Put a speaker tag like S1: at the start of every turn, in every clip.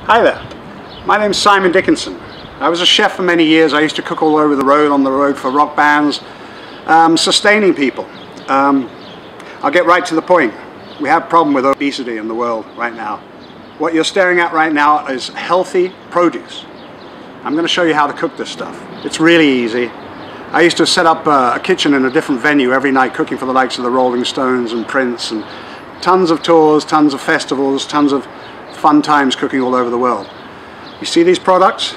S1: Hi there, my name's Simon Dickinson. I was a chef for many years. I used to cook all over the road, on the road for rock bands, sustaining people. I'll get right to the point. We have a problem with obesity in the world right now. What you're staring at right now is healthy produce. I'm going to show you how to cook this stuff. It's really easy. I used to set up a kitchen in a different venue every night, cooking for the likes of the Rolling Stones and Prince, and tons of tours, tons of festivals, tons of fun times cooking all over the world. You see these products?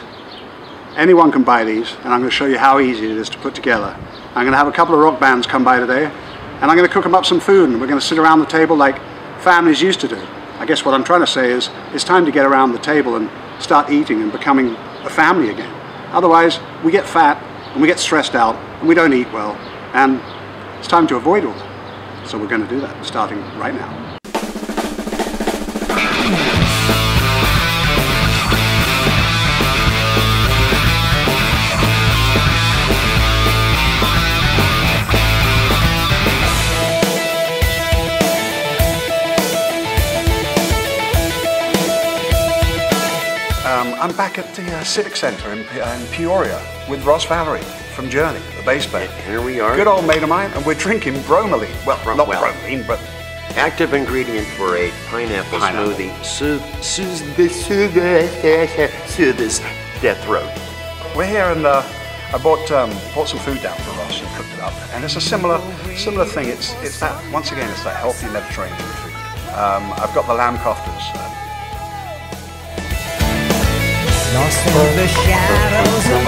S1: Anyone can buy these, and I'm going to show you how easy it is to put together. I'm going to have a couple of rock bands come by today, and I'm going to cook them up some food, and we're going to sit around the table like families used to do. I guess what I'm trying to say is it's time to get around the table and start eating and becoming a family again. Otherwise, we get fat and we get stressed out and we don't eat well, and it's time to avoid all that. So we're going to do that starting right now. I'm back at the Civic Centre in Peoria with Ross Valerie from Journey, the bass band.
S2: Here we are.
S1: Good old mate of mine, and we're drinking bromelain. Well, not bromelain, but...
S2: Active ingredient for a pineapple smoothie. Soothes death throat.
S1: We're here, and I bought some food down for Ross and cooked it up. And it's a similar thing. It's that, once again, it's that healthy Mediterranean food. I've got the lamb koftas.
S3: Lost in the shadows of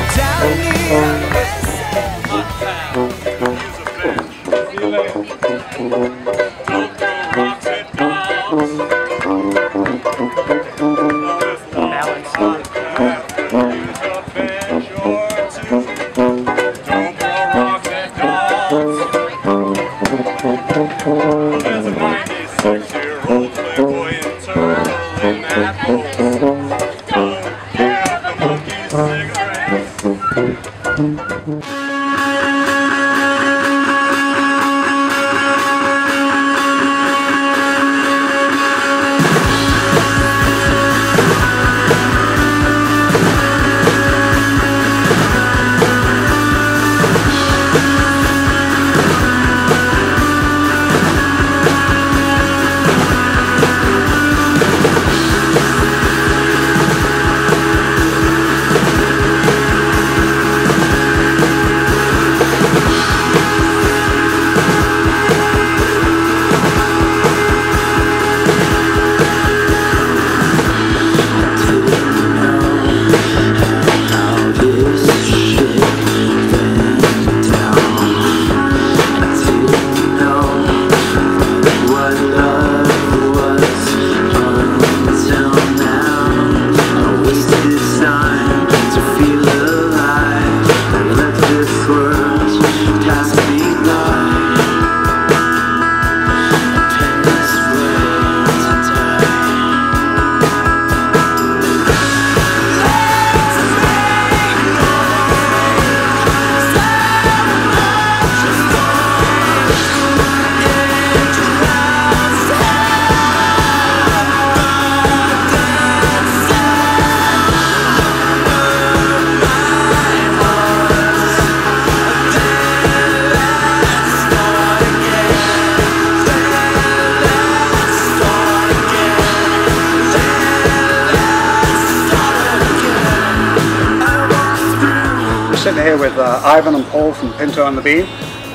S1: Sitting here with Ivan and Paul from Pinto and the Bean.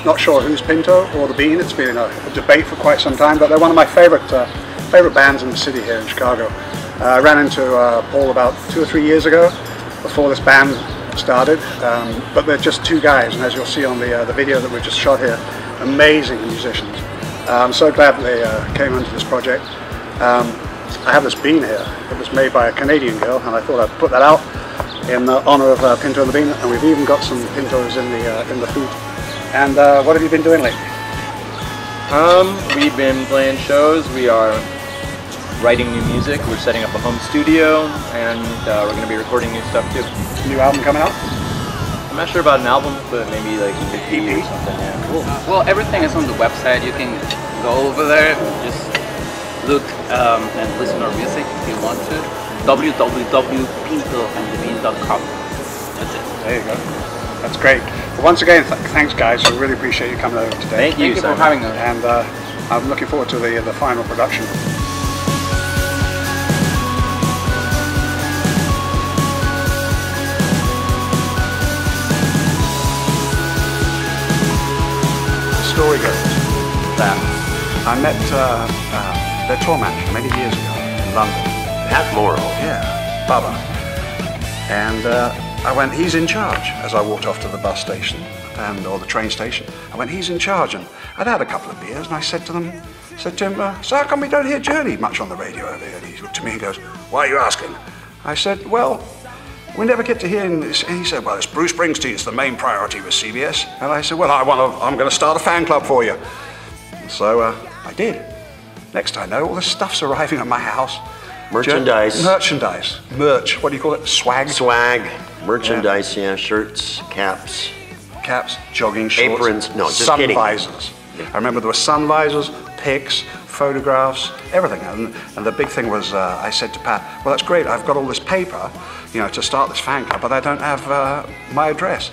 S1: Not sure who's Pinto or the Bean. It's been a debate for quite some time, but they're one of my favorite bands in the city here in Chicago. I ran into Paul about 2 or 3 years ago before this band started, but they're just two guys, and as you'll see on the video that we just shot here, amazing musicians. I'm so glad they came into this project. I have this bean here. It was made by a Canadian girl, and I thought I'd put that out in honor of Pinto and the Bean, and we've even got some Pintos in the food. And what have you been doing lately?
S4: We've been playing shows. We are writing new music. We're setting up a home studio, and we're going to be recording new stuff too.
S1: New album coming out?
S4: I'm not sure about an album, but maybe like an EP or something. Yeah.
S5: Cool. Well, everything is on the website. You can go over there, just look and listen to our music if you want to. www.pintoandthebean.com. That's it.
S1: There you go. That's great. Well, once again, thanks guys. I really appreciate you coming over today.
S4: Thank you
S5: for
S4: Simon.
S5: having us.
S1: And I'm looking forward to the final production. The story goes that I met their tour manager many years ago in London.
S2: Pat Morrow.
S1: Yeah, Bubba. And I went, he's in charge, as I walked off to the bus station or the train station. I went, he's in charge, and I'd had a couple of beers, and I said to him, so how come we don't hear Journey much on the radio over here? And he looked at me and goes, why are you asking? I said, well, we never get to hear him. And he said, well, it's Bruce Springsteen's the main priority with CBS. And I said, well, I'm going to start a fan club for you. And so I did. Next I know, all this stuff's arriving at my house.
S2: Merchandise.
S1: Merchandise. Merch. What do you call it? Swag?
S2: Swag. Merchandise, yeah. Shirts, caps.
S1: Caps, jogging shorts.
S2: Aprons. No, just
S1: sun
S2: kidding.
S1: visors. I remember there were sun visors, pics, photographs, everything. And the big thing was, I said to Pat, well, that's great. I've got all this paper, to start this fan club, but I don't have my address.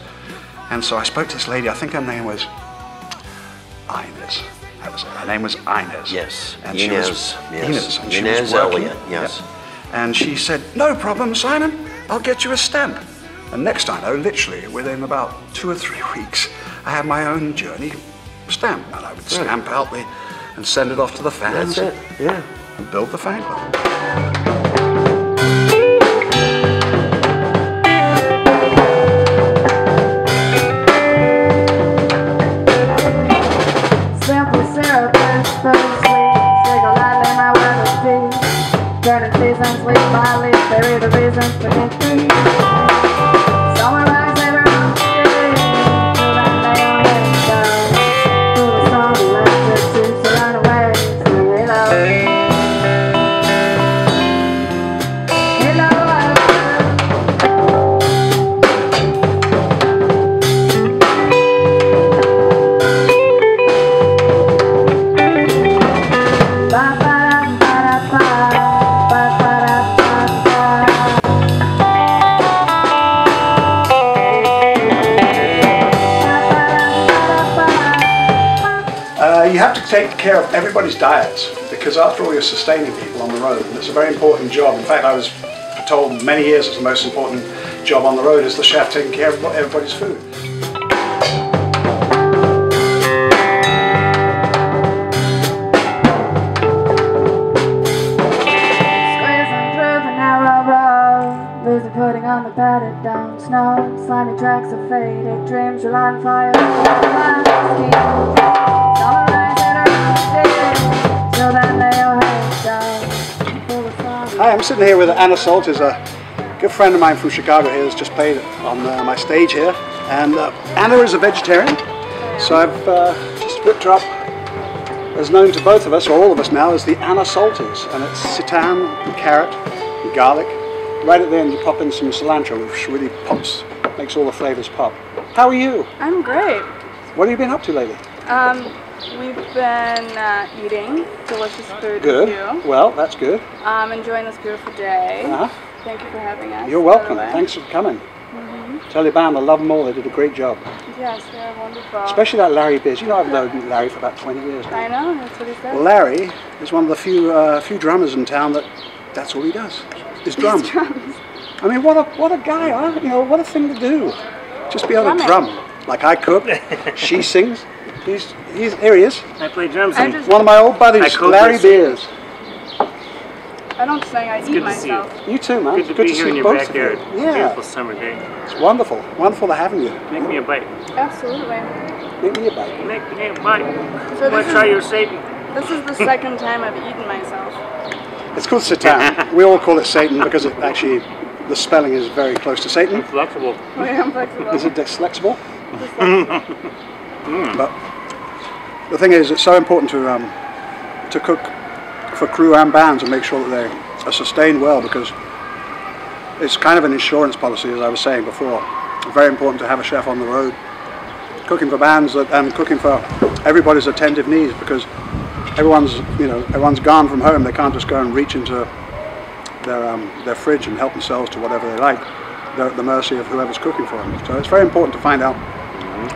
S1: And so I spoke to this lady. I think her name was Inez. That was it. Her name was Inez.
S2: Yes.
S1: And
S2: Inez.
S1: she was
S2: Yes.
S1: Inez. And she was
S2: Inez
S1: working.
S2: Elliott. Yes.
S1: Yeah. And she said, no problem, Simon. I'll get you a stamp. And next I know, literally within about 2 or 3 weeks, I had my own Journey stamp, and I would stamp out and send it off to the fans.
S2: That's it. Yeah.
S1: And build the fan club.
S6: Simple syrup and spoon sweet. Take a lightly my weather deep. Turning seasons leaf by leaf. Bury the reasons for history. Summer rise every month. Till that day on it down. Through the storm we left it to run away. Sing hello. Hello,
S1: You have to take care of everybody's diets, because after all you're sustaining people on the road, and it's a very important job. In fact, I was told many years it's the most important job on the road is the chef taking care of everybody's food.
S6: squeezing through the narrow road, lose the pudding on the battered down snow. Slimy tracks of faded dreams, you're on fire.
S1: Hi, I'm sitting here with Anna Salt, who's a good friend of mine from Chicago here, who's just played on my stage here. And Anna is a vegetarian, so I've just whipped her up, as known to both of us, or all of us now, as the Anna Salters. And it's seitan, and carrot, and garlic. Right at the end you pop in some cilantro, which really pops, makes all the flavors pop. How are you?
S7: I'm great.
S1: What have you been up to lately?
S7: We've been eating delicious food
S1: Good.
S7: with you.
S1: Well, that's good.
S7: Enjoying this beautiful day.
S1: Uh-huh.
S7: Thank you for having us.
S1: You're
S7: by
S1: welcome.
S7: the way.
S1: Thanks for coming. Taliban, I love them all. They did a great job.
S7: Yes, they're wonderful.
S1: Especially that Larry Biz. You know, I've known Larry for about 20 years now.
S7: I know, that's what he said.
S1: Well, Larry is one of the few drummers in town that's all he does. Is drum.
S7: Drums.
S1: I mean, what a guy, huh? What a thing to do. Just be able to
S7: Drumming.
S1: drum. Like I cook, she sings. Here he is.
S8: I play drums.
S7: I
S8: And
S7: just,
S1: One of my old buddies,
S8: I cook
S1: Larry
S8: this.
S1: Beers.
S7: I don't sing, I eat
S8: good to see you.
S7: myself.
S1: You too, man.
S8: Good to be here in your
S1: both of
S8: backyard.
S1: you. Yeah,
S8: Beautiful summer day.
S1: it's wonderful. Wonderful to having you.
S8: Make me a bite.
S7: Absolutely.
S1: Make me a bite.
S8: Make me a bite.
S7: So
S8: I want to try your Satan.
S7: This is the second time I've eaten myself.
S1: It's called Satan. We all call it Satan because it actually, the spelling is very close to Satan.
S8: Flexible.
S7: I am flexible.
S1: Is it dyslexible? But the thing is, it's so important to cook for crew and bands and make sure that they are sustained well, because it's kind of an insurance policy, as I was saying before. Very important to have a chef on the road, cooking for bands and cooking for everybody's attentive needs, because everyone's gone from home. They can't just go and reach into their fridge and help themselves to whatever they like. They're at the mercy of whoever's cooking for them. So it's very important to find out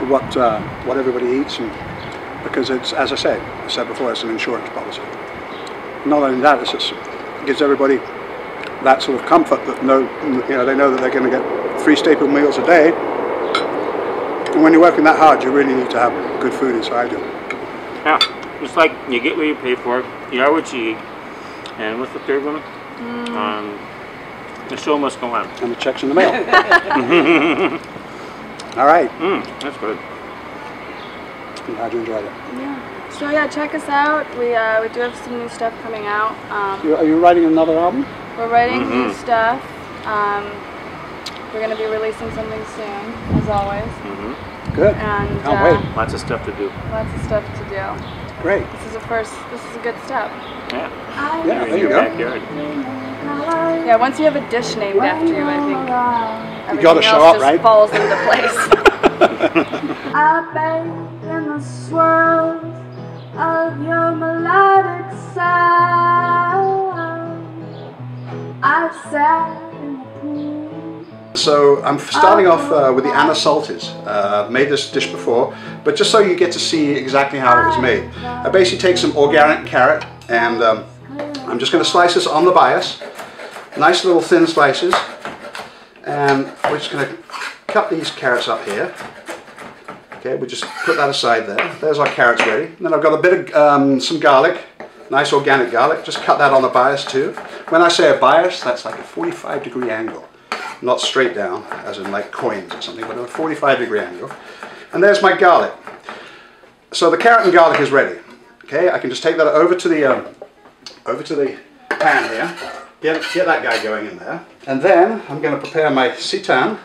S1: what everybody eats, and because it's, as I said before, it's an insurance policy. Not only that, it gives everybody that sort of comfort that they know that they're going to get 3 staple meals a day. And when you're working that hard, you really need to have good food inside you.
S8: Yeah, it's like you get what you pay for, you are what you eat, and what's the third one? The show must go on.
S1: And the check's in the mail. All right.
S8: That's good.
S1: I'm glad you enjoyed it.
S7: Yeah. So yeah, check us out. We do have some new stuff coming out.
S1: Are you writing another album?
S7: We're writing new stuff. We're going to be releasing something soon, as always.
S1: Good.
S7: And
S1: can't wait.
S8: Lots of stuff to do.
S7: Lots of stuff to do.
S1: Great.
S7: This is a good step.
S8: Yeah.
S1: Yeah, there
S8: In
S1: you
S8: your
S1: go.
S8: backyard.
S7: Yeah, once you have a dish named after you, I think everything
S1: gotta show
S7: else
S1: up,
S7: just
S1: right?
S7: falls into place.
S6: I bathe in the swirls of your melodic sound. I've sat in the pool.
S1: So I'm starting off with the Anna Salties. Made this dish before, but just so you get to see exactly how it was made. I basically take some organic carrot and I'm just going to slice this on the bias. Nice little thin slices. And we're just going to cut these carrots up here. Okay, we just put that aside there. There's our carrots ready. And then I've got a bit of some garlic, nice organic garlic. Just cut that on the bias too. When I say a bias, that's like a 45-degree angle. Not straight down, as in like coins or something, but a 45-degree angle. And there's my garlic. So the carrot and garlic is ready. Okay, I can just take that over to the pan here. Get that guy going in there. And then I'm going to prepare my seitan.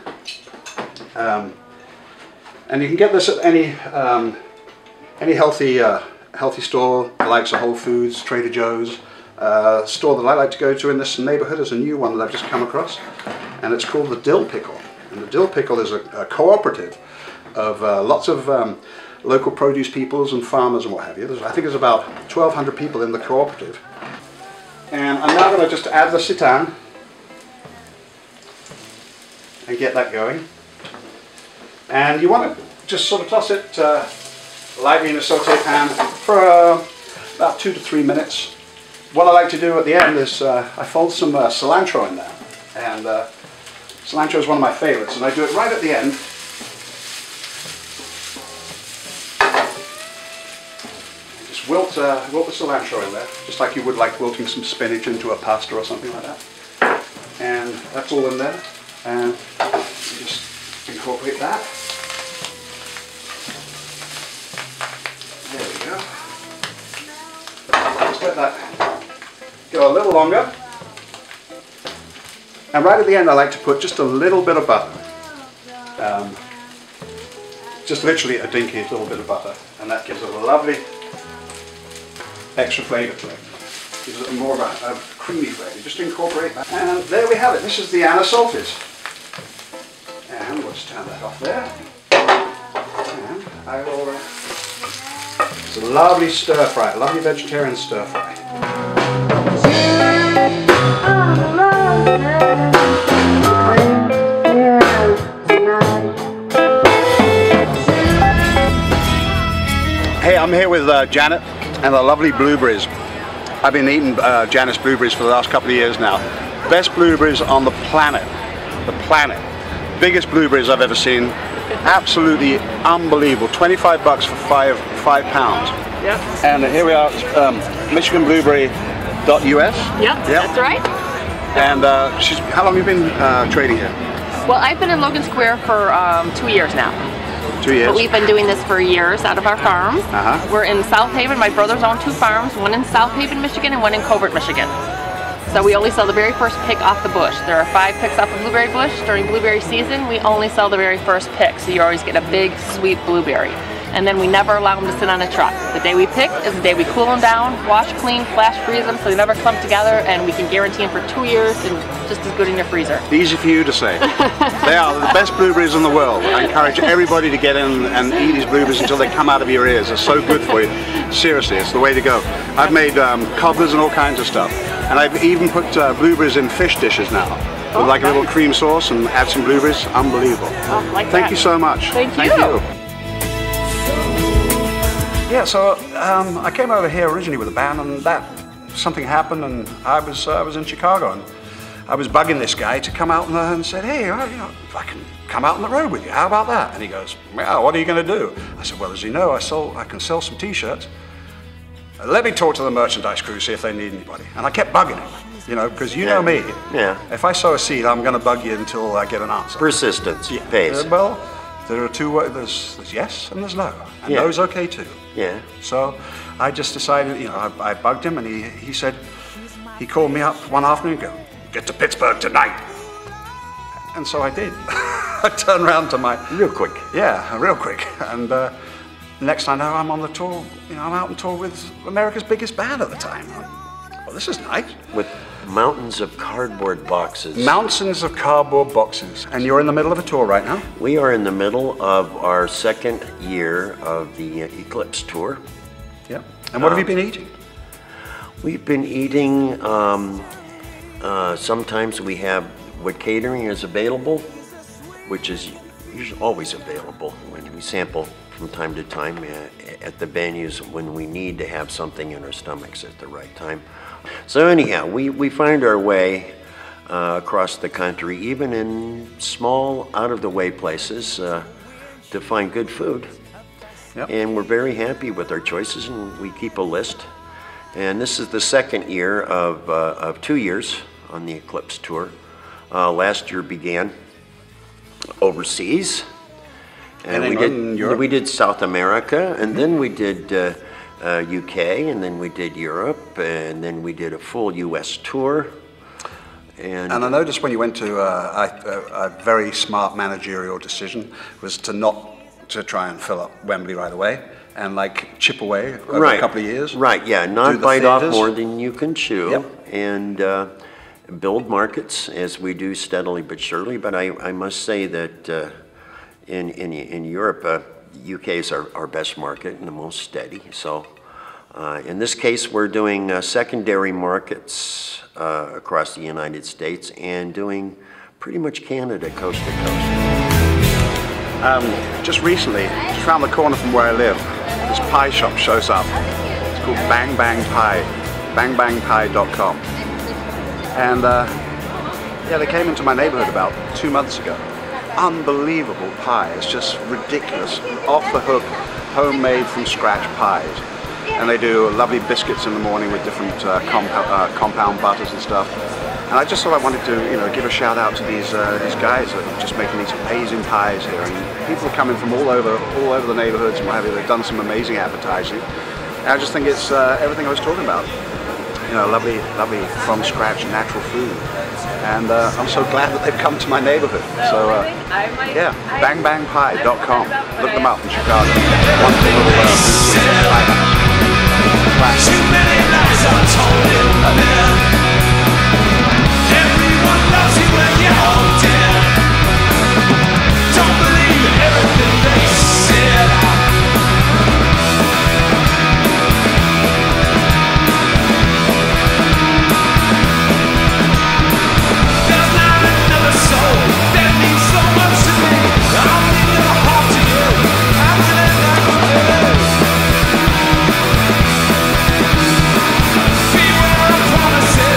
S1: And you can get this at any healthy store, the likes of Whole Foods, Trader Joe's. Store that I like to go to in this neighborhood is a new one that I've just come across, and it's called the Dill Pickle. And the Dill Pickle is a cooperative of lots of local produce peoples and farmers and what have you. I think there's about 1,200 people in the cooperative. And I'm now going to just add the seitan and get that going. And you want to just sort of toss it lightly in a saute pan for about 2 to 3 minutes. What I like to do at the end is I fold some cilantro in there, and cilantro is one of my favorites, and I do it right at the end. Just wilt the cilantro in there, just like you would like wilting some spinach into a pasta or something like that. And that's all in there, and you just incorporate that. There we go. Just let that go a little longer. And right at the end I like to put just a little bit of butter. Just literally a dinky little bit of butter. And that gives it a lovely extra flavour to it. Gives it more of a creamy flavour. Just incorporate that. And there we have it. This is the Anna Salties. And we'll just turn that off there. And I will... it's a lovely stir fry, a lovely vegetarian stir fry. Hey, I'm here with Janet and the lovely blueberries. I've been eating Janet's blueberries for the last couple of years now. Best blueberries on the planet. The planet. Biggest blueberries I've ever seen. Absolutely unbelievable. 25 bucks for five pounds.
S5: Yep.
S1: And here we are, MichiganBlueberry.us.
S9: Yep, that's right.
S1: And how long have you been trading here?
S9: Well, I've been in Logan Square for 2 years now.
S1: 2 years.
S9: But we've been doing this for years out of our farms. We're in South Haven. My brothers own 2 farms, one in South Haven, Michigan, and one in Covert, Michigan. So we only sell the very first pick off the bush. There are 5 picks off the blueberry bush. During blueberry season, we only sell the very first pick, so you always get a big, sweet blueberry. And then we never allow them to sit on a truck. The day we pick is the day we cool them down, wash, clean, flash freeze them so they never clump together, and we can guarantee them for 2 years and just as good in your freezer.
S1: Easy for you to say. They are the best blueberries in the world. I encourage everybody to get in and eat these blueberries until they come out of your ears. They're so good for you. Seriously, it's the way to go. I've made cobblers and all kinds of stuff. And I've even put blueberries in fish dishes now. With like a little cream sauce and add some blueberries. Unbelievable. Thank you so much.
S9: Thank you.
S1: Yeah, so I came over here originally with a band, and something happened, and I was in Chicago, and I was bugging this guy to come out and said, hey, I can come out on the road with you. How about that? And he goes, well, what are you going to do? I said, well, as you know, I can sell some T-shirts. Let me talk to the merchandise crew, see if they need anybody. And I kept bugging him, because you know me.
S2: Yeah.
S1: If I sow a seed, I'm going to bug you until I get an answer.
S2: Persistence pays.
S1: Well, there are two ways. There's yes and there's no. And no's okay too.
S2: Yeah.
S1: So I just decided, I bugged him, and he said, he called me up one afternoon and go, get to Pittsburgh tonight. And so I did. I turned around to
S2: real quick.
S1: Yeah, real quick. And next I know, I'm on the tour. I'm out on tour with America's biggest band at the time. Well, this is nice.
S2: With mountains of cardboard boxes.
S1: Mountains of cardboard boxes. And you're in the middle of a tour right now?
S2: We are in the middle of our second year of the Eclipse tour.
S1: Yeah. And what have you been eating?
S2: We've been eating, sometimes we have what catering is available, which is usually always available when we sample from time to time at the venues when we need to have something in our stomachs at the right time. So anyhow, we find our way across the country, even in small, out-of-the-way places, to find good food. Yep. And we're very happy with our choices, and we keep a list. And this is the second year of 2 years on the Eclipse tour. Last year began overseas, and we did South America, and then we did UK, and then we did Europe, and then we did a full US tour. And
S1: I noticed when you went to a very smart managerial decision was to try and fill up Wembley right away and chip away over a couple of years.
S2: Right, yeah, not bite off more than you can chew, and build markets as we do steadily but surely. But I must say that in Europe, UK is our best market and the most steady. So in this case, we're doing secondary markets across the United States and doing pretty much Canada coast to coast.
S1: Just recently, just around the corner from where I live, this pie shop shows up. It's called Bang Bang Pie, bangbangpie.com. And they came into my neighborhood about 2 months ago. Unbelievable pie. It's just ridiculous. Off the hook, homemade from scratch pies. And they do lovely biscuits in the morning with different compound butters and stuff. And I just thought I wanted to, give a shout out to these guys that are just making these amazing pies here. And people are coming from all over the neighborhoods and what have you. They've done some amazing advertising. And I just think it's everything I was talking about. Lovely from scratch natural food. And I'm so glad that they've come to my neighborhood. So yeah, bangbangpie.com. Look them up in Chicago. Wonderful little too many lies are told in there. Everyone loves you when you're all dead. Don't believe everything they said. There's not another soul that means so much to me. I'll leave your heart to you. I'll let that go. Be where I promise it.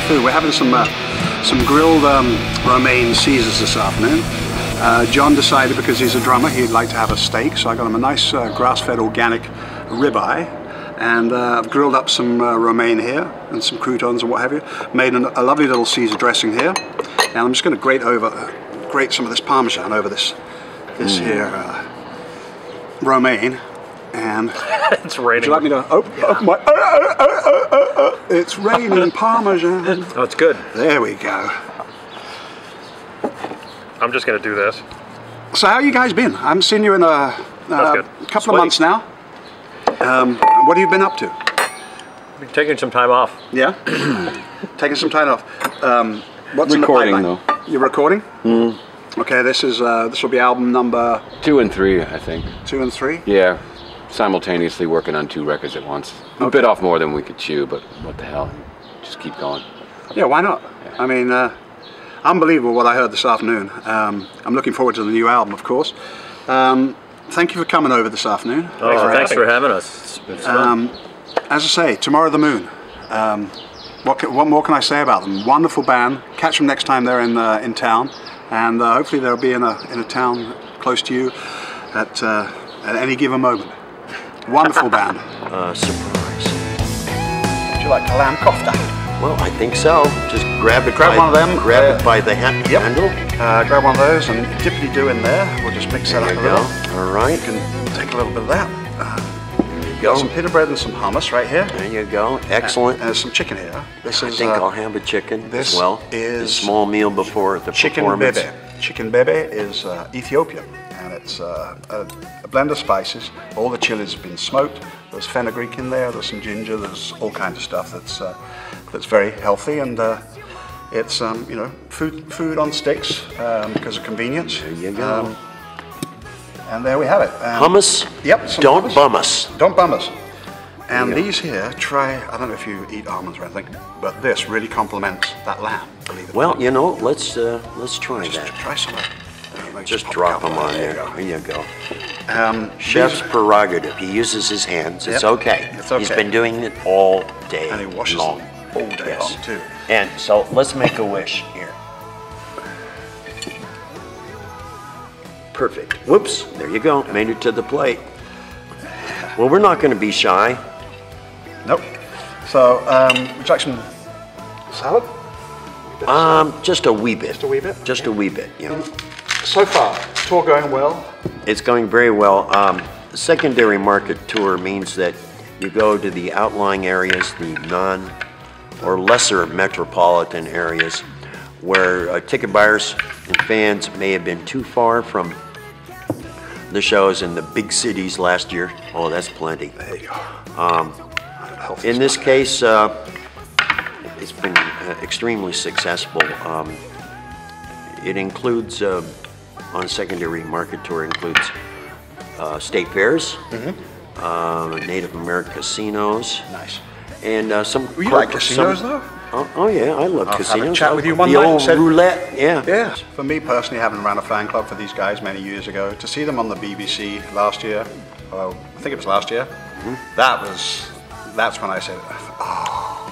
S1: food. We're having some grilled romaine Caesars this afternoon. John decided, because he's a drummer, he'd like to have a steak, so I got him a nice grass-fed organic ribeye, and I've grilled up some romaine here and some croutons and what have you. Made a lovely little Caesar dressing here, and I'm just going to grate some of this Parmesan over this here romaine. And
S10: it's raining.
S1: Would you like me to? It's raining Parmesan.
S10: Oh, it's good.
S1: There we go.
S10: I'm just gonna do this.
S1: So how you guys been? I haven't seen you in a couple of months now. What have you been up to?
S10: Been taking some time off.
S1: Yeah, taking some time off. What's
S11: recording
S1: in the pipeline?
S11: though?
S1: You're recording? Mm. Okay, this will be album number
S11: 2 and 3, I think.
S1: 2 and 3?
S11: Yeah, simultaneously working on 2 records at once. A bit off more than we could chew, but what the hell? Just keep going.
S1: Yeah, why not? Yeah. I mean, unbelievable what I heard this afternoon. I'm looking forward to the new album, of course. Thank you for coming over this afternoon.
S10: Oh, thanks for having us. It's fun.
S1: As I say, Tomorrow the Moon. What more can I say about them? Wonderful band. Catch them next time they're in town, and hopefully they'll be in a town close to you at any given moment. Wonderful band.
S2: Surprise.
S1: Would you like a lamb kofta?
S2: Well, I think so. Just grab
S1: one of them.
S2: Grab it by the handle.
S1: Grab one of those and dippity-do in there. We'll just mix that up a little.
S2: All right.
S1: You can take a little bit of that. Got some pita bread and some hummus right here.
S2: There you go. Excellent.
S1: And there's some chicken here.
S2: I think I'll have a chicken
S1: this
S2: as well.
S1: Is
S2: a small meal before the
S1: chicken
S2: performance.
S1: Bebe. Chicken bebe is Ethiopian, and it's a blend of spices. All the chilies have been smoked. There's fenugreek in there. There's some ginger. There's all kinds of stuff that's very healthy, and it's you know, food on sticks because of convenience.
S2: There you go.
S1: And there we have it.
S2: Hummus?
S1: Yep.
S2: Don't
S1: hummus.
S2: bum us.
S1: Don't bum us. And these here, I don't know if you eat almonds or anything, but this really complements that lamb, believe it or not.
S2: Well, you know, let's try that.
S1: Try some.
S2: Just drop them on there. There you go. Chef's prerogative. He uses his hands. It's okay.
S1: It's okay.
S2: He's been doing it all day
S1: and he washes
S2: long.
S1: them all day long too.
S2: And so let's make a wish here. Perfect. Whoops. There you go. Made it to the plate. Well, we're not going to be shy.
S1: Nope. So, would you like some salad?
S2: Just a wee bit.
S1: Just a wee bit?
S2: Just a wee bit, yeah.
S1: So far, tour going well?
S2: It's going very well. The secondary market tour means that you go to the outlying areas, the non or lesser metropolitan areas, where ticket buyers and fans may have been too far from the shows in the big cities last year. Oh, that's plenty.
S1: There you go.
S2: In this case, it's been extremely successful. It includes, on a secondary market tour, includes state fairs, Native American casinos.
S1: Nice.
S2: And some.
S1: You like casinos though?
S2: Oh yeah, I love casinos.
S1: Have a chat with you one
S2: the
S1: night
S2: old
S1: and said,
S2: roulette, yeah.
S1: Yeah. For me personally, having run a fan club for these guys many years ago, to see them on the BBC last year, well, I think it was last year, that's when I said, oh,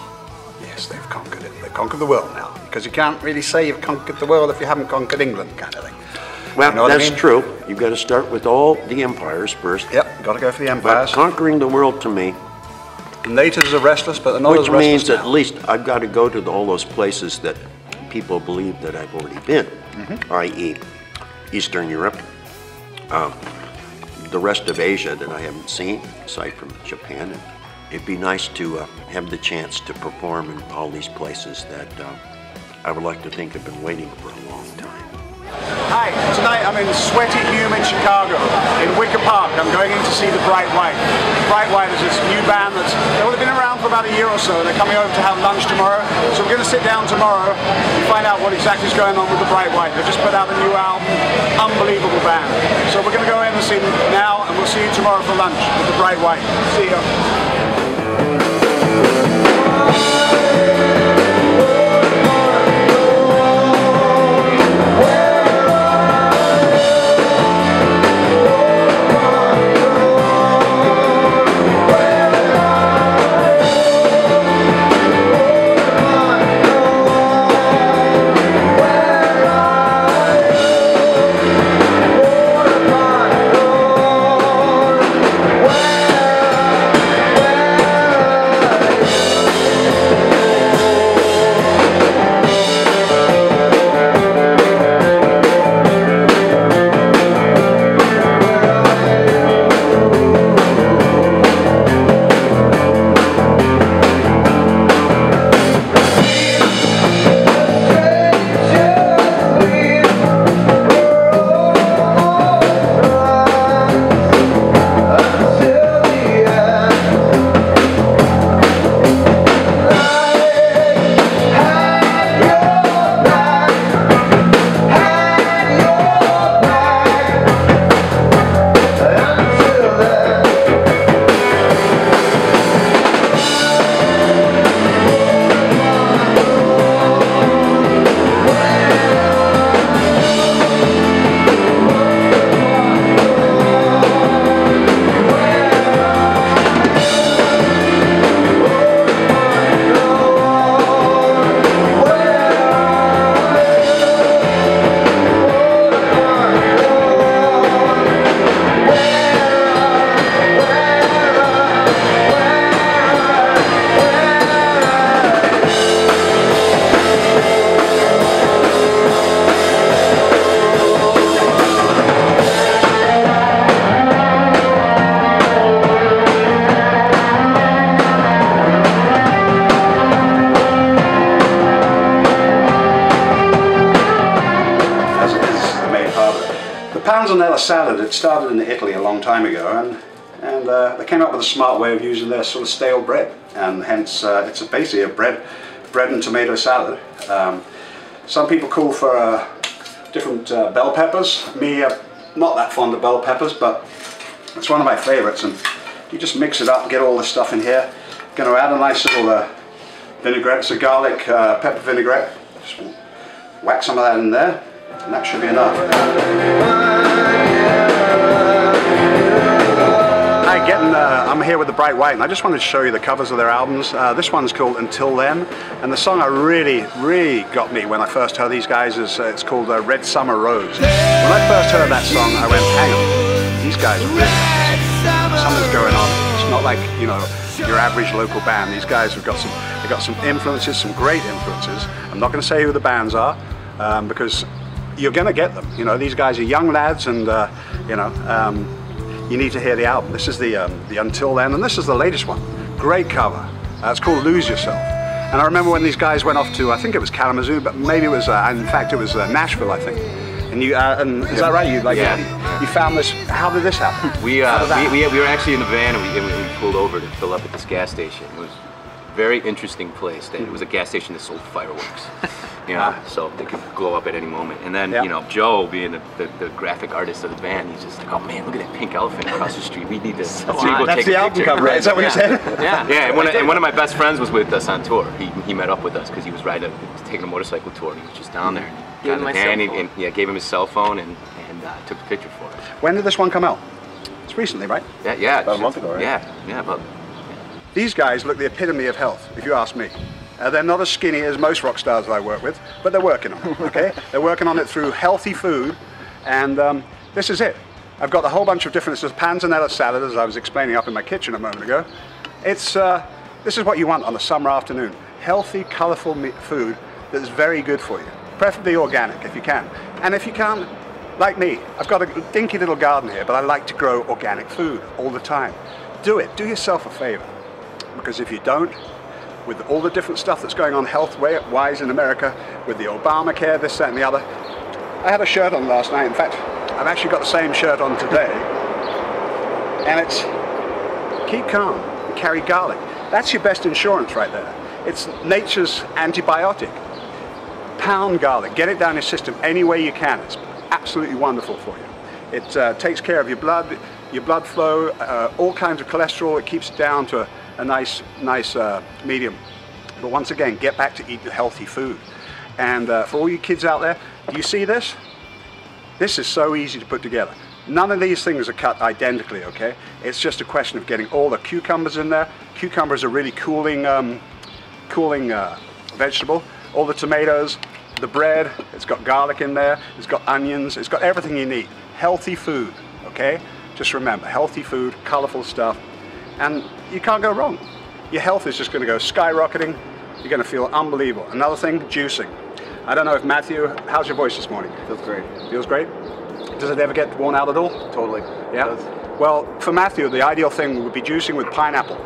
S1: yes, they've conquered it. They've conquered the world now. Because you can't really say you've conquered the world if you haven't conquered England, kind of thing.
S2: Well,
S1: you know
S2: that's
S1: I mean?
S2: true. You've got to start with all the empires first.
S1: Yep, got to go for the empires.
S2: But conquering the world to me,
S1: the natives are restless, but they're not as restless.
S2: Which means
S1: now.
S2: at least I've got to go to all those places that people believe that I've already been, i.e. Eastern Europe, the rest of Asia that I haven't seen, aside from Japan. And it'd be nice to have the chance to perform in all these places that I would like to think have been waiting for a long time.
S1: Hi, tonight I'm in sweaty, humid Chicago, in Wicker Park. I'm going in to see the Bright White. Bright White is this new band that's they've been around for about a year or so. They're coming over to have lunch tomorrow. So we're going to sit down tomorrow and find out what exactly is going on with the Bright White. They've just put out a new album. Unbelievable band. So we're going to go in and see them now, and we'll see you tomorrow for lunch with the Bright White. See you. panzanella salad, it started in Italy a long time ago, and they came up with a smart way of using their sort of stale bread, and hence it's basically a bread and tomato salad. Some people call for different bell peppers. Me, not that fond of bell peppers, but it's one of my favorites, and you just mix it up and get all this stuff in here. Going to add a nice little vinaigrette. It's a garlic pepper vinaigrette. Just whack some of that in there, and that should be enough. Hi, I'm here with the Bright White, and I just wanted to show you the covers of their albums. This one's called Until Then, and the song that really got me when I first heard these guys is it's called Red Summer Rose. When I first heard that song, I went, hang on, these guys are really something's going on. It's not like, you know, your average local band. These guys have got some influences, some great influences. I'm not going to say who the bands are because you're going to get them. You know, these guys are young lads, and you know, you need to hear the album. This is the Until Then, and this is the latest one. Great cover. It's called Lose Yourself. And I remember when these guys went off to, I think it was Kalamazoo, but maybe it was, in fact, it was Nashville, I think. And you, and is that right? You like, you found this. How did this happen?
S12: We were actually in the van, and we pulled over to fill up at this gas station. It was a very interesting place. It was a gas station that sold fireworks. You know, so they could glow up at any moment. And then, you know, Joe, being the graphic artist of the band, he's just like, oh man, look at that pink elephant across the street. We need this.
S1: That's the album cover, right? Is that what you said?
S12: Yeah. And one of my best friends was with us on tour. He met up with us because he was taking a motorcycle tour, and he was just down there.
S5: Gave him my cell phone.
S12: And gave him his cell phone and took a picture for it.
S1: When did this one come out? It's recently, right?
S12: Yeah.
S10: About a month ago, right?
S12: Yeah.
S1: These guys look the epitome of health, if you ask me. They're not as skinny as most rock stars that I work with, but they're working on it, okay? They're working on it through healthy food, and this is it. I've got a whole bunch of different, this is panzanella salad, as I was explaining up in my kitchen a moment ago. It's, this is what you want on a summer afternoon. Healthy, colourful food that's very good for you. Preferably organic, if you can. And if you can't, like me, I've got a dinky little garden here, but I like to grow organic food all the time. Do it. Do yourself a favour. Because if you don't, with all the different stuff that's going on health-wise in America, with the Obamacare, this, that, and the other. I had a shirt on last night. In fact, I've actually got the same shirt on today. And it's, keep calm, and carry garlic. That's your best insurance right there. It's nature's antibiotic. Pound garlic, get it down your system any way you can. It's absolutely wonderful for you. It takes care of your blood flow, all kinds of cholesterol. It keeps it down to a nice medium. But once again, get back to eating healthy food. And for all you kids out there, do you see this? This is so easy to put together. None of these things are cut identically, okay? It's just a question of getting all the cucumbers in there. Cucumbers are really cooling vegetable. All the tomatoes, the bread, it's got garlic in there, it's got onions, it's got everything you need. Healthy food, okay? Just remember, healthy food, colorful stuff, and you can't go wrong. Your health is just going to go skyrocketing. You're going to feel unbelievable. Another thing, juicing. I don't know if Matthew, how's your voice this morning?
S4: Feels great.
S1: Feels great? Does it ever get worn out at all?
S4: Totally.
S1: Yeah? Well, for Matthew, the ideal thing would be juicing with pineapple.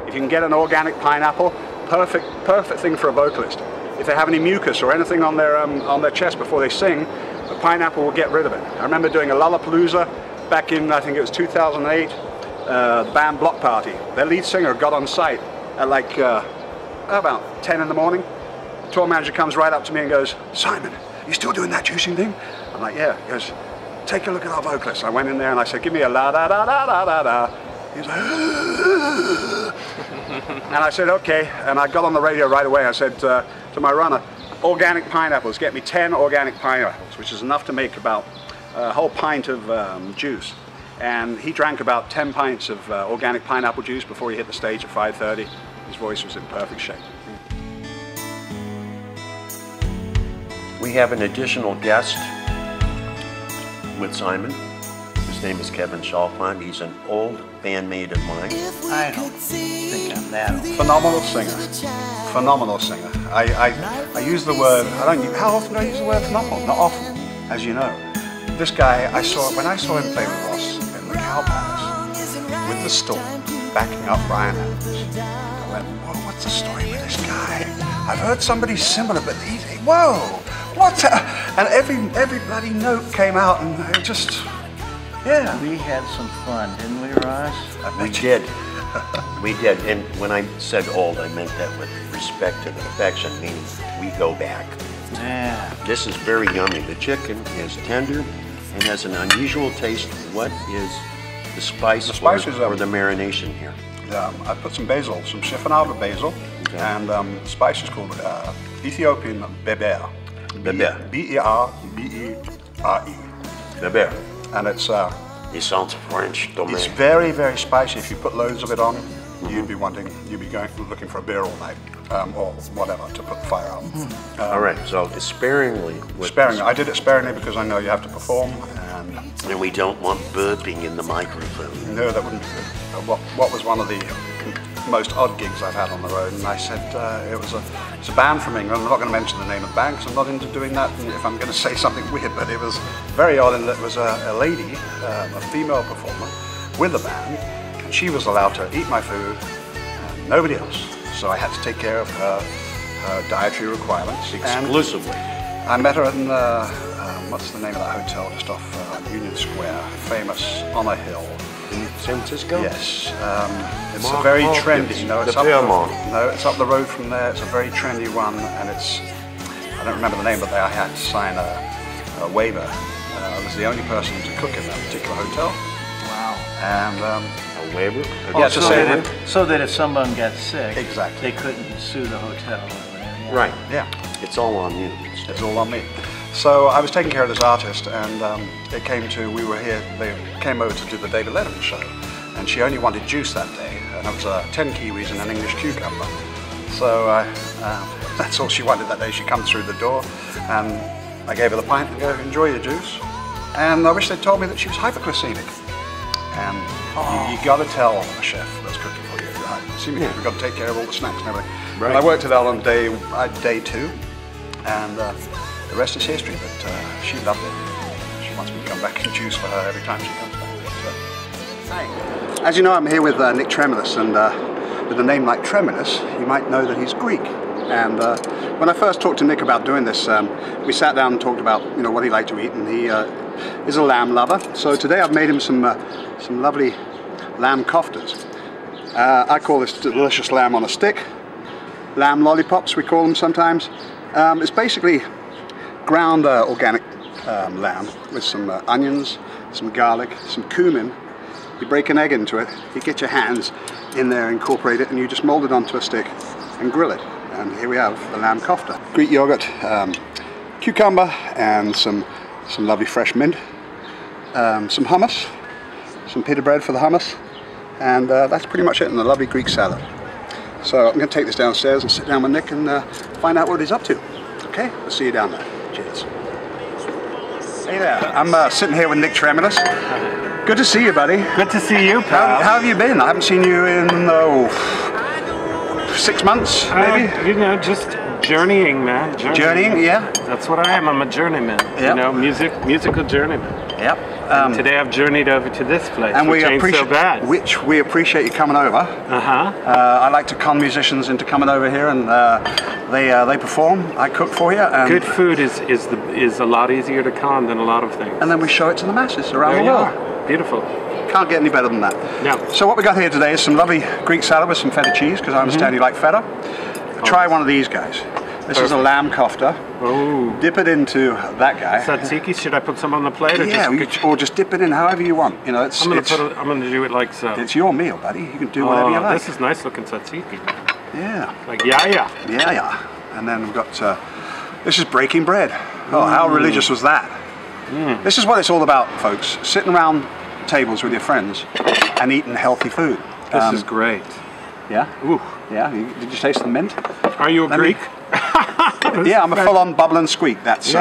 S1: If you can get an organic pineapple, perfect thing for a vocalist. If they have any mucus or anything on their chest before they sing, the pineapple will get rid of it. I remember doing a Lollapalooza back in, I think it was 2008, the band Block Party. Their lead singer got on site at like about 10 in the morning. The tour manager comes right up to me and goes, "Simon, you still doing that juicing thing?" I'm like, "Yeah." He goes, "Take a look at our vocalist." I went in there and I said, "Give me a la da da da da da da." He was like, and I said, "Okay." And I got on the radio right away. I said to my runner, "Organic pineapples, get me 10 organic pineapples," which is enough to make about a whole pint of juice. And he drank about 10 pints of organic pineapple juice before he hit the stage at 5:30. His voice was in perfect shape.
S2: We have an additional guest with Simon. His name is Kevin Chalfant. He's an old bandmate of mine.
S5: I don't think I'm that old.
S1: Phenomenal singer. Phenomenal singer. I use the word, how often do I use the word phenomenal? Not often, as you know. This guy, when I saw him play with Ross in the Cow Palace, with the Storm, backing up Brian Adams, I went, whoa, what's the story with this guy? I've heard somebody similar, but whoa, what? And every bloody note came out, and it just, yeah.
S5: We had some fun, didn't we, Ross?
S2: We did. We did. And when I said old, I meant that with respect to the affection, meaning we go back.
S5: Yeah.
S2: This is very yummy. The chicken is tender and has an unusual taste. What is the spice or the marination here?
S1: I put some basil, some chiffonade basil, and spice is called Ethiopian beber.
S2: Beber.
S1: B-E-R-B-E-R-E.
S2: Beber.
S1: And it's
S2: it sounds French, don't
S1: it's
S2: it?
S1: very, very spicy. If you put loads of it on, you'd be looking for a beer all night, or whatever, to put the fire out.
S2: All right, so sparingly.
S1: Sparingly. I did it sparingly because I know you have to perform,
S2: and we don't want burping in the microphone.
S1: No, that wouldn't be good. What was one of the most odd gigs I've had on the road, and I said it's a band from England. I'm not going to mention the name of the band because I'm not into doing that if I'm going to say something weird, but it was very odd in that it was a lady, a female performer with a band, and she was allowed to eat my food and nobody else. So I had to take care of her dietary requirements.
S2: Exclusively.
S1: And I met her in, what's the name of that hotel just off Union Square, famous on a hill.
S2: In San Francisco?
S1: Yes. It's a very trendy, it's up the road from there. It's a very trendy one, and I don't remember the name, but I had to sign a waiver. I was the only person to cook in that particular hotel.
S5: Wow.
S1: And
S2: a waiver?
S5: Yeah, so that if someone got sick,
S1: exactly,
S5: they couldn't sue the hotel or whatever. Yeah.
S2: Right.
S1: Yeah.
S2: It's all on you.
S1: It's all on me. So I was taking care of this artist, and it came to, we were here, they came over to do the David Letterman show, and she only wanted juice that day, and it was 10 kiwis and an English cucumber. So that's all she wanted that day. She comes through the door, and I gave her the pint and go, enjoy your juice. And I wish they'd told me that she was hypoglycemic. And you got to tell a chef that's cooking for you, you've got to take care of all the snacks and everything.
S2: Right.
S1: And I worked it out on day 2, and the rest is history, but she loved it. She wants me to come back and juice for her every time she comes back. So. As you know, I'm here with Nick Tremulous, and with a name like Tremulous, you might know that he's Greek. And when I first talked to Nick about doing this, we sat down and talked about what he liked to eat, and he is a lamb lover. So today I've made him some lovely lamb koftas. I call this delicious lamb on a stick. Lamb lollipops, we call them sometimes. It's basically ground organic lamb with some onions, some garlic, some cumin. You break an egg into it, you get your hands in there, incorporate it, and you just mold it onto a stick and grill it. And here we have the lamb kofta. Greek yogurt, cucumber, and some lovely fresh mint, some hummus, some pita bread for the hummus, and that's pretty much it in a lovely Greek salad. So I'm going to take this downstairs and sit down with Nick and find out what he's up to. Okay, we'll see you down there. Cheers. Hey there, I'm sitting here with Nick Tremulous. Good to see you, buddy.
S13: Good to see you, pal.
S1: How have you been? I haven't seen you in 6 months, maybe?
S13: Just journeying, man.
S1: Journeying, yeah?
S13: That's what I am. I'm a journeyman. Yep. Musical journeyman.
S1: Yep.
S13: Today I've journeyed over to this place,
S1: and
S13: which ain't so bad.
S1: Which we appreciate you coming over. I like to con musicians into coming over here, and they perform. I cook for you. And
S13: good food is a lot easier to con than a lot of things.
S1: And then we show it to the masses around the world.
S13: Beautiful.
S1: Can't get any better than that.
S13: No.
S1: So what we got here today is some lovely Greek salad with some feta cheese, because I understand you like feta. Try one of these guys. This is a lamb kofta.
S13: Oh.
S1: Dip it into that guy.
S13: Tzatziki, should I put some on the plate?
S1: Or just dip it in however you want.
S13: I'm gonna do it like so.
S1: It's your meal, buddy. You can do whatever you like.
S13: This is nice looking tzatziki.
S1: Yeah.
S13: Like yeah.
S1: And then we've got this is breaking bread. Oh, how religious was that? This is what it's all about, folks. Sitting around tables with your friends and eating healthy food.
S13: This is great.
S1: Yeah? Ooh. Yeah? Did you taste the mint?
S13: Are you a Greek?
S1: Yeah, I'm a full-on bubble and squeak. That's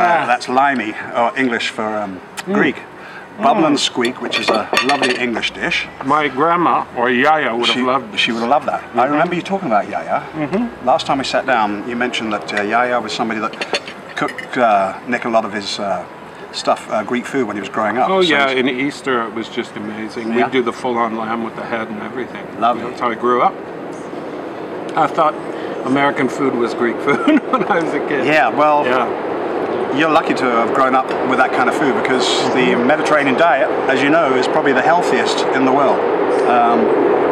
S1: limey, or English for Greek. Bubble and squeak, which is a lovely English dish.
S13: My grandma, or Yaya, would have loved it.
S1: She would have loved that. I remember you talking about Yaya. Last time we sat down, you mentioned that Yaya was somebody that cooked Nick a lot of his stuff, Greek food, when he was growing up.
S13: Oh yeah, in Easter it was just amazing. We'd do the full-on lamb with the head and everything.
S1: Lovely.
S13: That's how I grew up. I thought American food was Greek food when I was a kid.
S1: Yeah, well, you're lucky to have grown up with that kind of food, because the Mediterranean diet, as you know, is probably the healthiest in the world.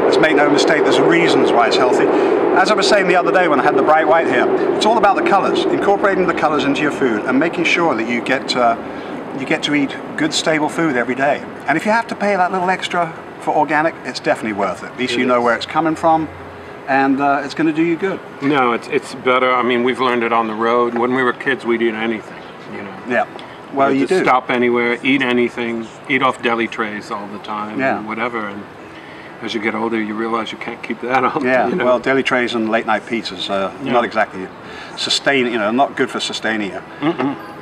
S1: Let's make no mistake, there's reasons why it's healthy. As I was saying the other day when I had the bright white here, it's all about the colours, incorporating the colours into your food and making sure that you get to eat good, stable food every day. And if you have to pay that little extra for organic, it's definitely worth it. At least you know where it's coming from, and it's going to do you good.
S13: No, it's better. I mean, we've learned it on the road. When we were kids, we'd eat anything, you know.
S1: Yeah. Well, you do.
S13: Stop anywhere, eat anything, eat off deli trays all the time,
S1: yeah.
S13: and whatever. And as you get older, you realize you can't keep that on.
S1: Yeah,
S13: you know?
S1: well, deli trays and late night pizzas are not exactly sustaining, not good for sustaining you.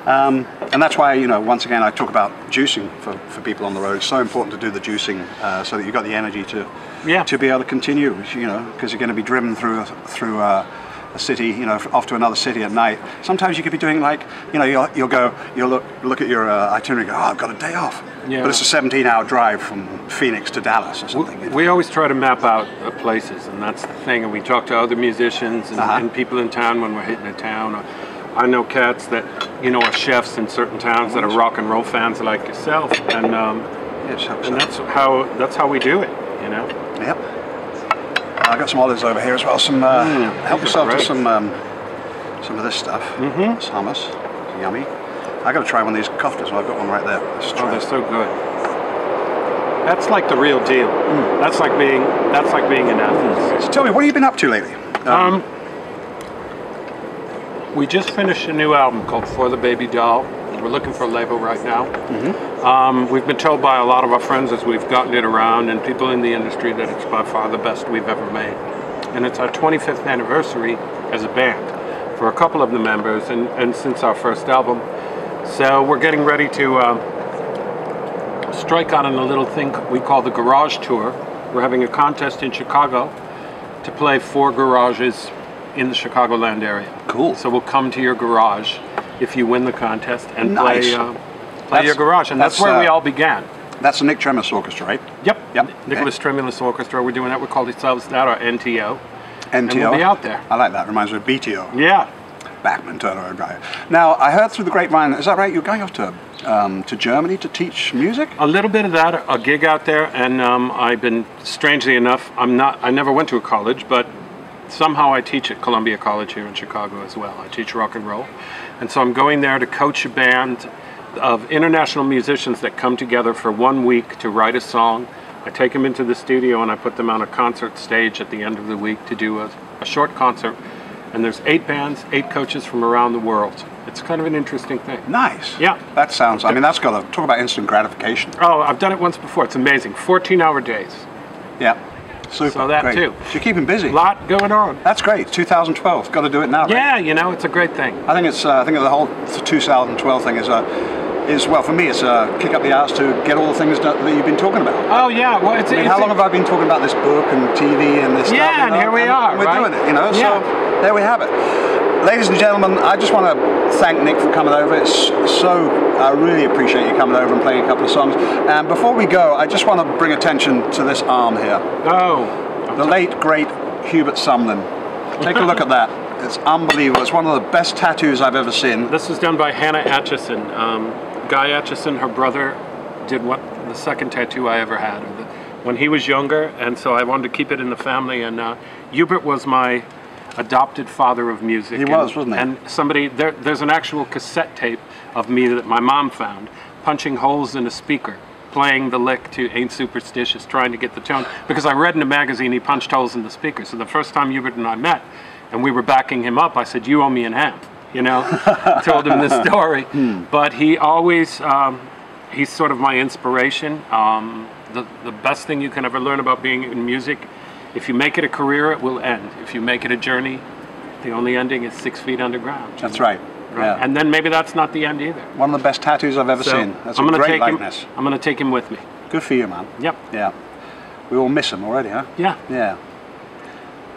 S1: And that's why, once again, I talk about juicing for people on the road. It's so important to do the juicing so that you've got the energy to be able to continue, because you're going to be driven through a city, off to another city at night. Sometimes you could be doing you'll look at your itinerary and go, oh, I've got a day off. Yeah. But it's a 17-hour drive from Phoenix to Dallas or something.
S13: We always try to map out places, and that's the thing. And we talk to other musicians and people in town when we're hitting a town. I know cats that are chefs in certain towns that are rock and roll fans like yourself, and that's how we do it.
S1: Yep. I got some olives over here as well. Some help yourself to some of this stuff. It's hummus. It's yummy. I got to try one of these koftas. I've got one right there.
S13: Oh, they're so good. That's like the real deal. That's like being in Athens.
S1: So tell me, what have you been up to lately?
S13: We just finished a new album called For the Baby Doll. We're looking for a label right now. We've been told by a lot of our friends as we've gotten it around, and people in the industry, that it's by far the best we've ever made. And it's our 25th anniversary as a band for a couple of the members, and since our first album. So we're getting ready to strike out on a little thing we call the Garage Tour. We're having a contest in Chicago to play 4 garages in the Chicagoland area.
S1: Cool.
S13: So we'll come to your garage if you win the contest and play your garage. And that's where we all began.
S1: That's the Nick Tremus Orchestra, right?
S13: Yep. Nicholas Tremulous Orchestra. We're doing that. We call ourselves that, our NTO. And we'll be out there.
S1: I like that. Reminds me of BTO.
S13: Yeah.
S1: Bachman Turner O'Brien. Now, I heard through the grapevine, is that right? You're going off to Germany to teach music?
S13: A little bit of that, a gig out there, and I've been, strangely enough, I never went to a college, but somehow I teach at Columbia College here in Chicago as well. I teach rock and roll. And so I'm going there to coach a band of international musicians that come together for 1 week to write a song. I take them into the studio and I put them on a concert stage at the end of the week to do a short concert. And there's 8 bands, 8 coaches from around the world. It's kind of an interesting thing.
S1: Nice.
S13: Yeah.
S1: That sounds, that's got to talk about instant gratification.
S13: Oh, I've done it once before. It's amazing. 14-hour days.
S1: Yeah. Super.
S13: So that
S1: great.
S13: too.
S1: So you're keeping busy.
S13: A lot going on.
S1: That's great. 2012. Got to do it now, right?
S13: Yeah, it's a great thing.
S1: I think the whole 2012 thing is well, for me, it's kick up the arse to get all the things that you've been talking about.
S13: Oh yeah, well,
S1: how long have I been talking about this book and TV and this stuff?
S13: Yeah, and here we are.
S1: And we're doing it, So there we have it. Ladies and gentlemen, I just want to thank Nick for coming over. I really appreciate you coming over and playing a couple of songs. And before we go, I just want to bring attention to this arm here.
S13: Oh.
S1: The late, great Hubert Sumlin. Take a look at that. It's unbelievable. It's one of the best tattoos I've ever seen.
S13: This was done by Hannah Atchison. Guy Atchison, her brother, did the second tattoo I ever had when he was younger, and so I wanted to keep it in the family. And Hubert was my adopted father of music.
S1: He was, wasn't he?
S13: And there's an actual cassette tape of me that my mom found, punching holes in a speaker, playing the lick to Ain't Superstitious, trying to get the tone. Because I read in a magazine he punched holes in the speaker. So the first time Hubert and I met, and we were backing him up, I said, you owe me an ham, told him this story. But he always, he's sort of my inspiration. The best thing you can ever learn about being in music, if you make it a career, it will end. If you make it a journey, the only ending is 6 feet underground.
S1: That's right. Yeah.
S13: And then maybe that's not the end either.
S1: One of the best tattoos I've ever seen. That's a great likeness.
S13: I'm going to take him with me.
S1: Good for you, man.
S13: Yep.
S1: Yeah. We all miss him already, huh?
S13: Yeah.
S1: Yeah.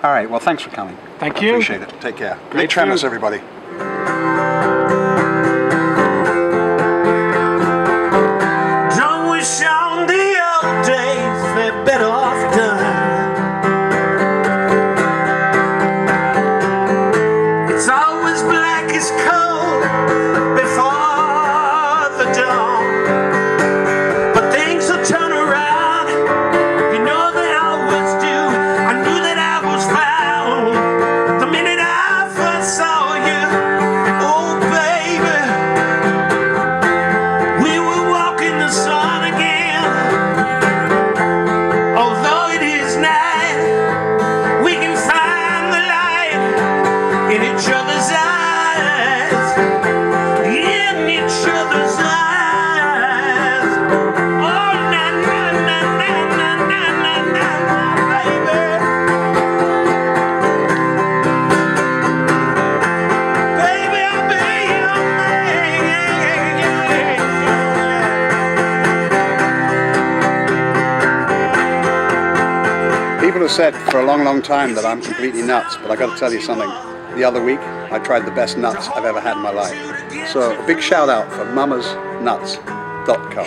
S1: All right. Well, thanks for coming.
S13: Thank you.
S1: Appreciate it. Take care.
S13: Great
S1: Nick Tremus, everybody.
S3: Done wish on the old days, they're better off done. It's always black as coal before
S1: said for a long, long time that I'm completely nuts, but I got to tell you something. The other week, I tried the best nuts I've ever had in my life. So a big shout out for mamasnuts.com.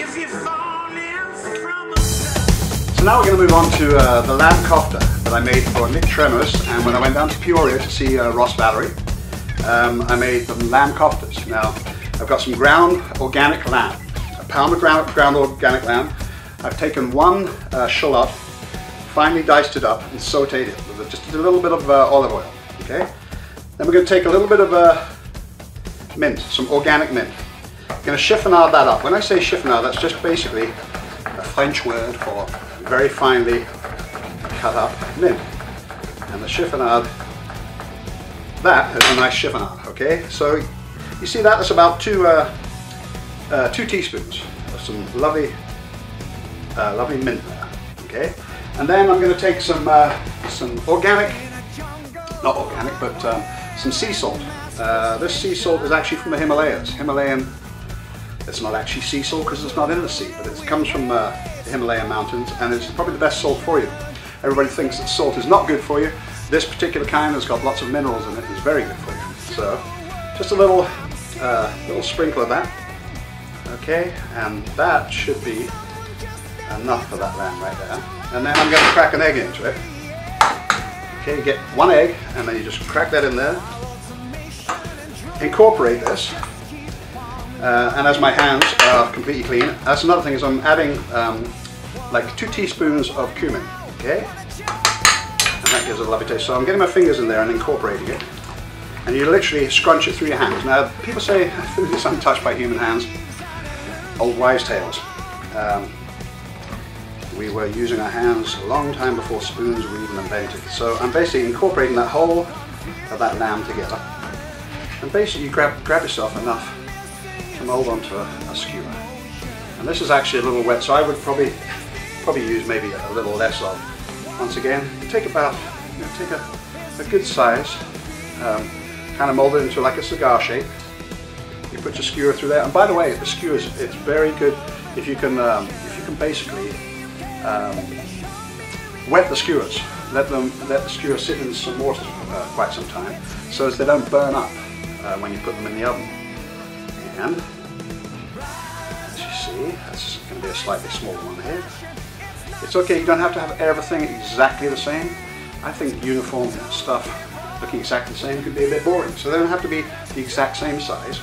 S1: So now we're going to move on to the lamb kofta that I made for Nick Tremors, and when I went down to Peoria to see Ross Valerie, I made the lamb koftas. Now, I've got some ground organic lamb, a pound of ground organic lamb. I've taken one shallot, finely diced it up and sauteed it with just a little bit of olive oil, okay? Then we're going to take a little bit of mint, some organic mint. I'm going to chiffonade that up. When I say chiffonade, that's just basically a French word for very finely cut up mint. And the chiffonade, that is a nice chiffonade, okay? So you see that? That's about 2 teaspoons of some lovely mint there, okay? And then I'm going to take some organic, not organic, but some sea salt. This sea salt is actually from the Himalayas. Himalayan, it's not actually sea salt because it's not in the sea, but it comes from the Himalayan mountains, and it's probably the best salt for you. Everybody thinks that salt is not good for you. This particular kind has got lots of minerals in it, it's very good for you. So, just a little sprinkle of that, okay, and that should be enough for that lamb right there. And then I'm going to crack an egg into it. Okay, you get one egg, and then you just crack that in there. Incorporate this, and as my hands are completely clean, that's another thing, is I'm adding like 2 teaspoons of cumin, okay? And that gives it a lovely taste. So I'm getting my fingers in there and incorporating it. And you literally scrunch it through your hands. Now, people say food is untouched by human hands. Old wives' tales. We were using our hands a long time before spoons were even invented. So I'm basically incorporating that whole of that lamb together. And basically you grab yourself enough to mold onto a skewer. And this is actually a little wet, so I would probably use maybe a little less of. Once again, you take about, take a good size, kind of mold it into like a cigar shape. You put your skewer through there, and by the way, the skewers, it's very good if you can basically wet the skewers. Let the skewers sit in some water quite some time, so as they don't burn up when you put them in the oven. And as you see, that's going to be a slightly smaller one here. It's okay, you don't have to have everything exactly the same. I think uniform stuff looking exactly the same could be a bit boring, so they don't have to be the exact same size.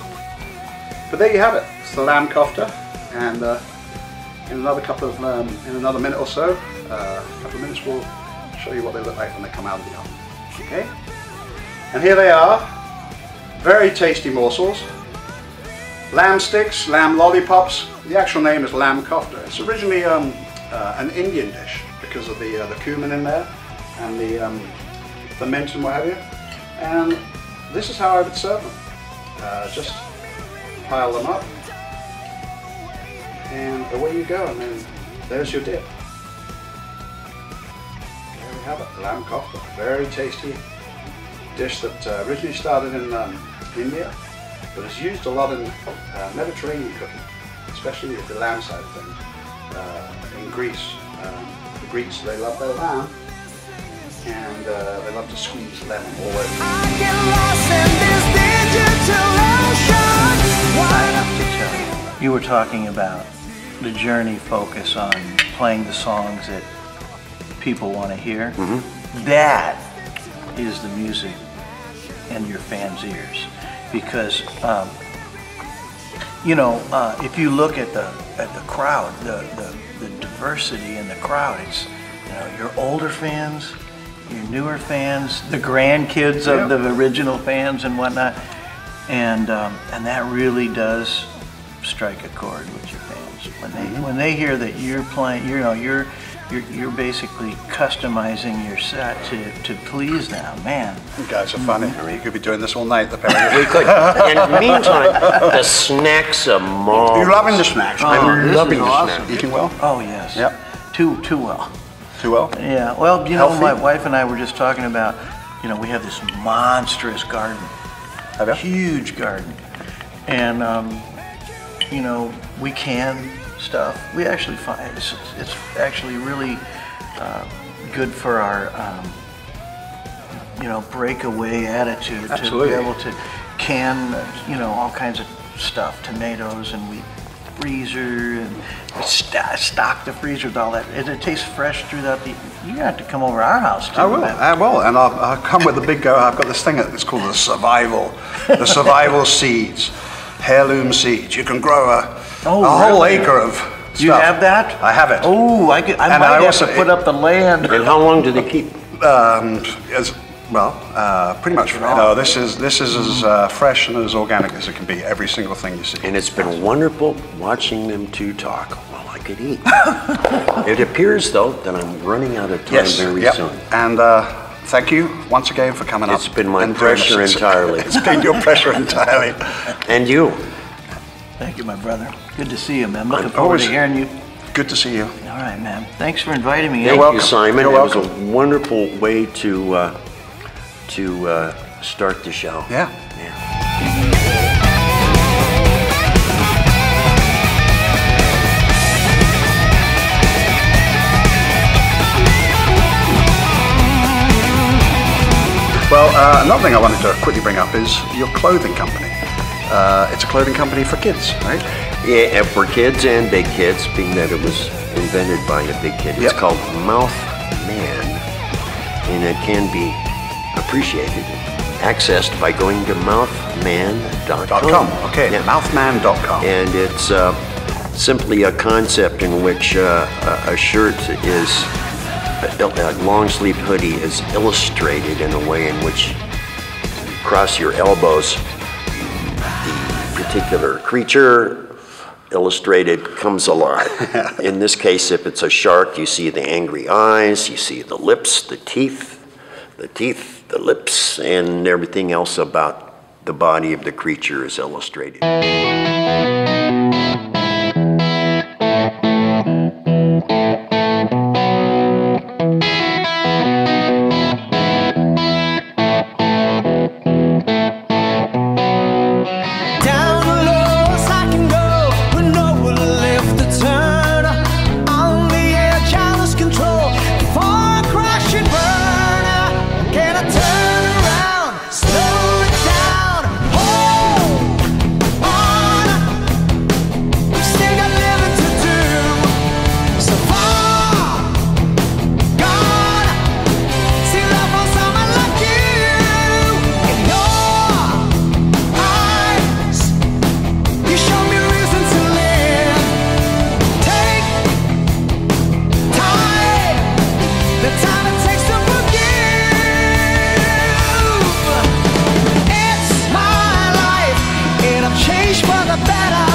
S1: But there you have it. It's the lamb kofta, and in another minute or so, a couple of minutes, we'll show you what they look like when they come out of the oven. Okay? And here they are, very tasty morsels. Lamb sticks, lamb lollipops. The actual name is lamb kofta. It's originally an Indian dish because of the cumin in there and the mint and what have you. And this is how I would serve them. Just pile them up, and away you go, and then there's your dip. There we have it, lamb kofta. Very tasty dish that originally started in India, but it's used a lot in Mediterranean cooking, especially with the lamb side of things. In Greece, the Greeks, they love their lamb, and they love to squeeze lemon all over.
S5: I have to tell you, you were talking about the journey focus on playing the songs that people want to hear.
S2: Mm-hmm.
S5: That is the music in your fans' ears, because if you look at the crowd, the diversity in the crowd, it's your older fans, your newer fans, the grandkids of the original fans and whatnot, and that really does strike a chord with your fans when they hear that you're playing. You're basically customizing your set to please them, man.
S1: You guys are funny. I mean, you could be doing this all night, apparently.
S2: We could. In the meantime, the snacks are marvelous.
S1: You're loving the snacks.
S2: I'm loving the
S1: awesome.
S2: snacks.
S1: Eating well?
S5: Oh yes.
S1: Yep.
S5: Too well.
S1: Too well?
S5: Yeah. Well,
S1: Healthy?
S5: my wife and I were just talking about, we have this monstrous garden, huge garden, and we can stuff. We actually find it's actually really good for our, breakaway attitude.
S1: Absolutely.
S5: To be able to can, all kinds of stuff, tomatoes, and we freezer and stock the freezer with all that. It tastes fresh throughout the. You have to come over our house too.
S1: I will, and I'll come with a big go. I've got this thing that's called the survival seeds, heirloom seeds. You can grow a whole acre of stuff.
S5: You have that?
S1: I have it.
S5: Oh, I might have to put up the land.
S2: And how long do they keep?
S1: Pretty much. No, this is as fresh and as organic as it can be. Every single thing you see.
S2: And it's been wonderful watching them two talk while I could eat. It appears, though, that I'm running out of time very soon.
S1: And thank you once again for coming up.
S2: It's been my pleasure entirely.
S1: It's been your pleasure entirely.
S2: And you.
S5: Thank you, my brother. Good to see you, man. Looking forward to hearing you.
S1: Good to see you.
S5: All right, man. Thanks for inviting me.
S2: Thank you, Simon. It was a wonderful way to start the show.
S1: Yeah. Well, another thing I wanted to quickly bring up is your clothing company. It's a clothing company for kids, right?
S2: Yeah, for kids and big kids, being that it was invented by a big kid. It's called Mouth Man, and it can be appreciated, accessed by going to mouthman.com.
S1: Okay, mouthman.com.
S2: And it's simply a concept in which a shirt is, a long sleeve hoodie is illustrated in a way in which you cross your elbows. The particular creature illustrated comes alive. In this case, if it's a shark, you see the angry eyes, you see the lips, the teeth, the lips, and everything else about the body of the creature is illustrated.
S3: Change for the better.